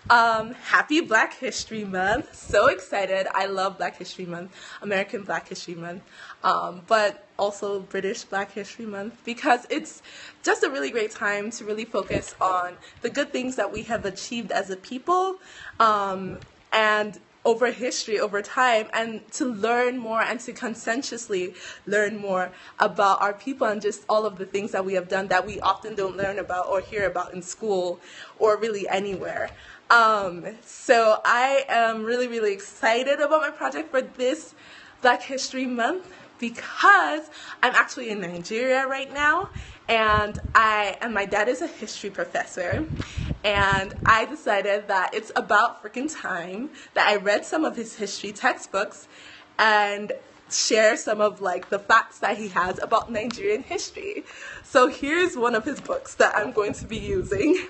Happy Black History Month. So excited. I love Black History Month, American Black History Month, but also British Black History Month because it's just a really great time to really focus on the good things that we have achieved as a people, and over history, over time, and to learn more and to conscientiously learn more about our people and just all of the things that we have done that we often don't learn about or hear about in school or really anywhere. So I am really, really excited about my project for this Black History Month because I'm actually in Nigeria right now, and my dad is a history professor, and I decided that it's about freaking time that I read some of his history textbooks and share some of like the facts that he has about Nigerian history. So here's one of his books that I'm going to be using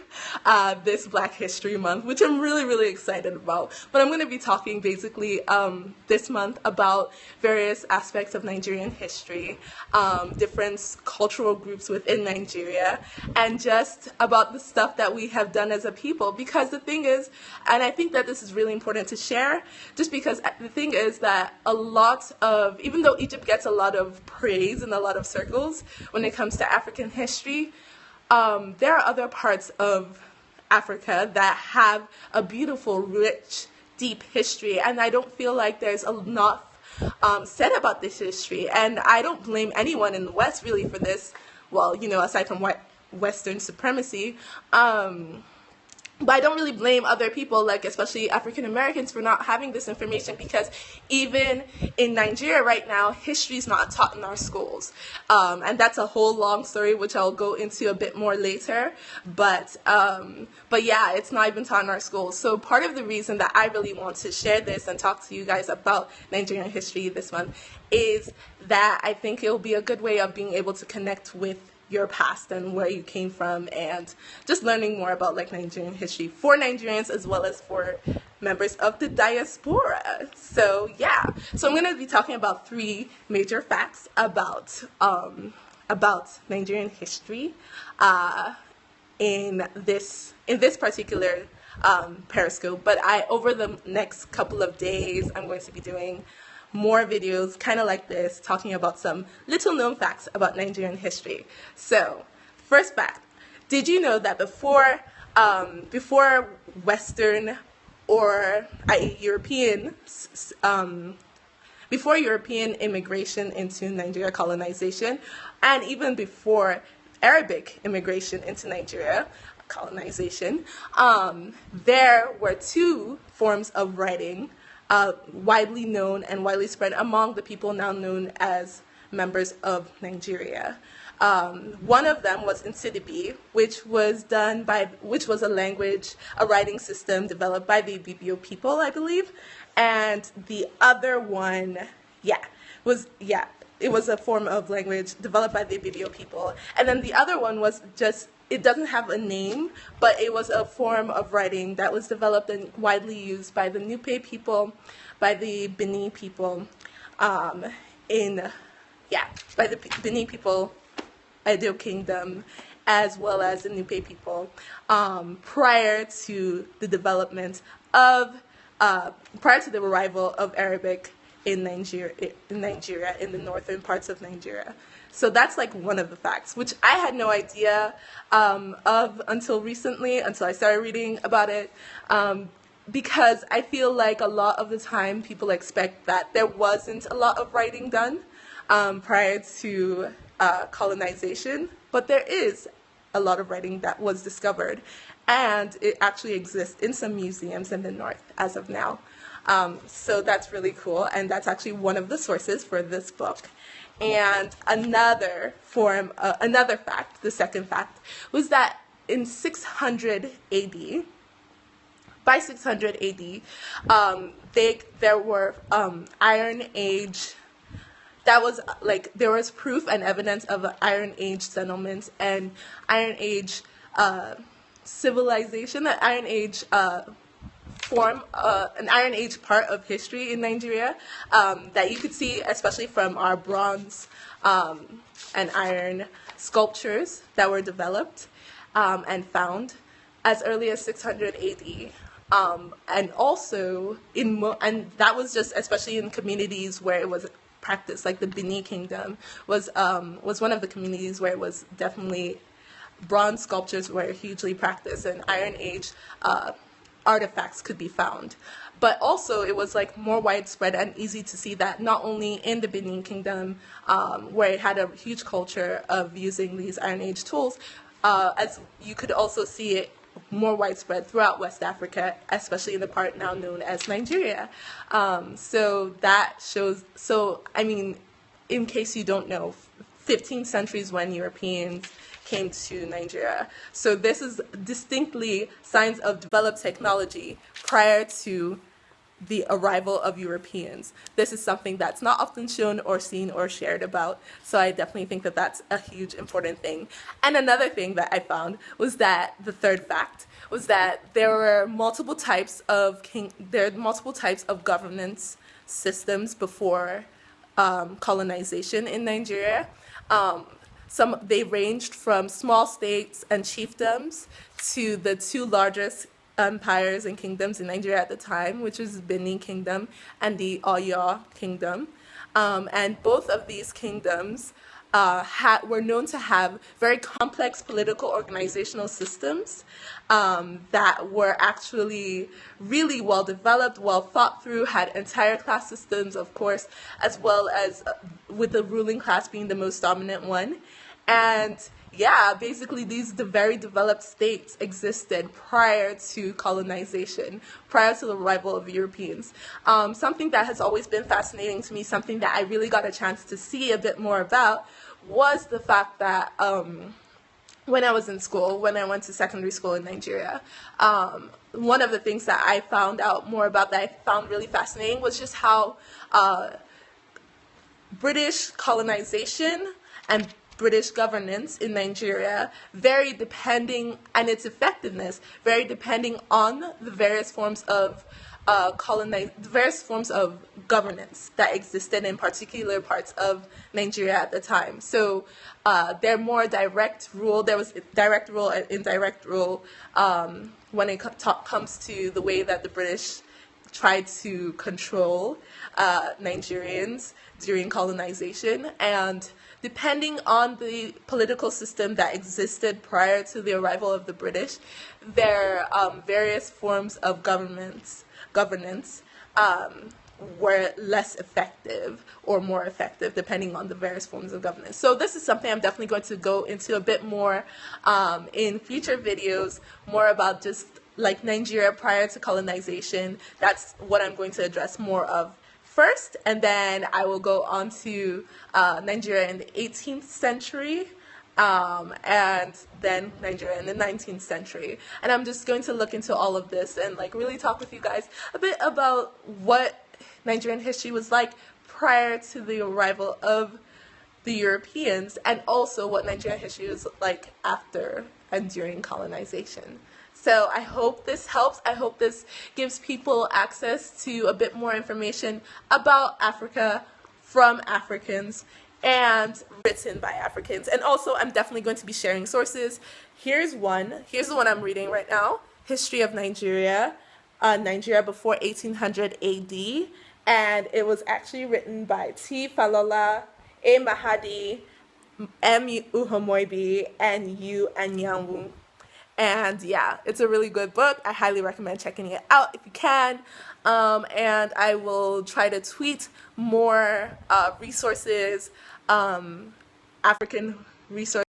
this Black History Month, which I'm really, really excited about. But I'm going to be talking basically this month about various aspects of Nigerian history, different cultural groups within Nigeria, and just about the stuff that we have done as a people. Because the thing is, and I think that this is really important to share, just because the thing is that a lot of, even though Egypt gets a lot of praise in a lot of circles when it comes to African history, there are other parts of Africa that have a beautiful, rich, deep history, and I don't feel like there's enough said about this history. And I don't blame anyone in the West really for this, well, you know, aside from Western supremacy. But I don't really blame other people, like especially African Americans, for not having this information, because even in Nigeria right now, history is not taught in our schools. And that's a whole long story, which I'll go into a bit more later. But yeah, it's not even taught in our schools. So part of the reason that I really want to share this and talk to you guys about Nigerian history this month is that I think it will be a good way of being able to connect with your past and where you came from, and just learning more about like Nigerian history for Nigerians as well as for members of the diaspora. So yeah, so I'm going to be talking about 3 major facts about Nigerian history in this particular Periscope. But over the next couple of days, I'm going to be doing more videos kind of like this, talking about some little known facts about Nigerian history. So, first fact, did you know that before Western or European, before European immigration into Nigeria, colonization, and even before Arabic immigration into Nigeria, colonization, there were 2 forms of writing widely known and widely spread among the people now known as members of Nigeria. One of them was Nsidibi, which was a writing system developed by the Ibibio people, I believe. And the other one, it was a form of language developed by the Ibibio people. And then the other one was it doesn't have a name, but it was a form of writing that was developed and widely used by the Nupe people, by the Benin people, by the Benin people, Edo Kingdom, as well as the Nupe people, prior to the arrival of Arabic in Nigeria, in the northern parts of Nigeria. So that's like one of the facts, which I had no idea of until recently, until I started reading about it, because I feel like a lot of the time people expect that there wasn't a lot of writing done prior to colonization, but there is a lot of writing that was discovered, and it actually exists in some museums in the north as of now. So that's really cool, and that's actually one of the sources for this book. And another fact, the second fact, was that in 600 AD, by 600 AD, there were Iron Age. That was like, there was proof and evidence of Iron Age settlements and Iron Age civilization, an Iron Age an Iron Age part of history in Nigeria that you could see, especially from our bronze and iron sculptures that were developed and found as early as 600 AD. And also and that was just especially in communities where it was practiced, like the Benin Kingdom was one of the communities where it was definitely bronze sculptures were hugely practiced, and Iron Age artifacts could be found. But also, it was like more widespread and easy to see that not only in the Benin Kingdom, where it had a huge culture of using these Iron Age tools, as you could also see it more widespread throughout West Africa, especially in the part now known as Nigeria. So that shows, so I mean, in case you don't know, 15th centuries when Europeans came to Nigeria. So this is distinctly signs of developed technology prior to the arrival of Europeans. This is something that's not often shown or seen or shared about. So I definitely think that that's a huge important thing. And another thing that I found was that the third fact was that there were multiple types of governance systems before colonization in Nigeria. They ranged from small states and chiefdoms to the two largest empires and kingdoms in Nigeria at the time, which is Benin Kingdom and the Oyo Kingdom. And both of these kingdoms were known to have very complex political organizational systems that were actually really well developed, well thought through, had entire class systems, of course, as well as with the ruling class being the most dominant one. And yeah, basically the very developed states existed prior to colonization, prior to the arrival of Europeans. Something that has always been fascinating to me, something that I really got a chance to see a bit more about, was the fact that when I was in school, when I went to secondary school in Nigeria, one of the things that I found out more about that I found really fascinating was just how British colonization and British governance in Nigeria very depending, and its effectiveness very depending on the various forms of governance that existed in particular parts of Nigeria at the time. So there was direct rule and indirect rule when it comes to the way that the British tried to control Nigerians during colonization, and depending on the political system that existed prior to the arrival of the British, their various forms of governance were less effective or more effective depending on the various forms of governance. So this is something I'm definitely going to go into a bit more in future videos, more about just like Nigeria prior to colonization. That's what I'm going to address more of first, and then I will go on to Nigeria in the 18th century, and then Nigeria in the 19th century. And I'm just going to look into all of this and like really talk with you guys a bit about what Nigerian history was like prior to the arrival of the Europeans, and also what Nigerian history was like after and during colonization. So I hope this helps. I hope this gives people access to a bit more information about Africa from Africans and written by Africans. And also, I'm definitely going to be sharing sources. Here's the one I'm reading right now, History of Nigeria, Nigeria before 1800 AD. And it was actually written by T. Falola, A. Mahadi, M. Uhomoibi, and U. Anyanwu. And yeah, it's a really good book. I highly recommend checking it out if you can. And I will try to tweet more resources, African resources.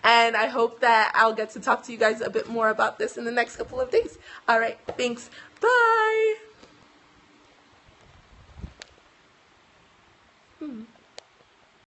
And I hope that I'll get to talk to you guys a bit more about this in the next couple of days. All right, thanks. Bye.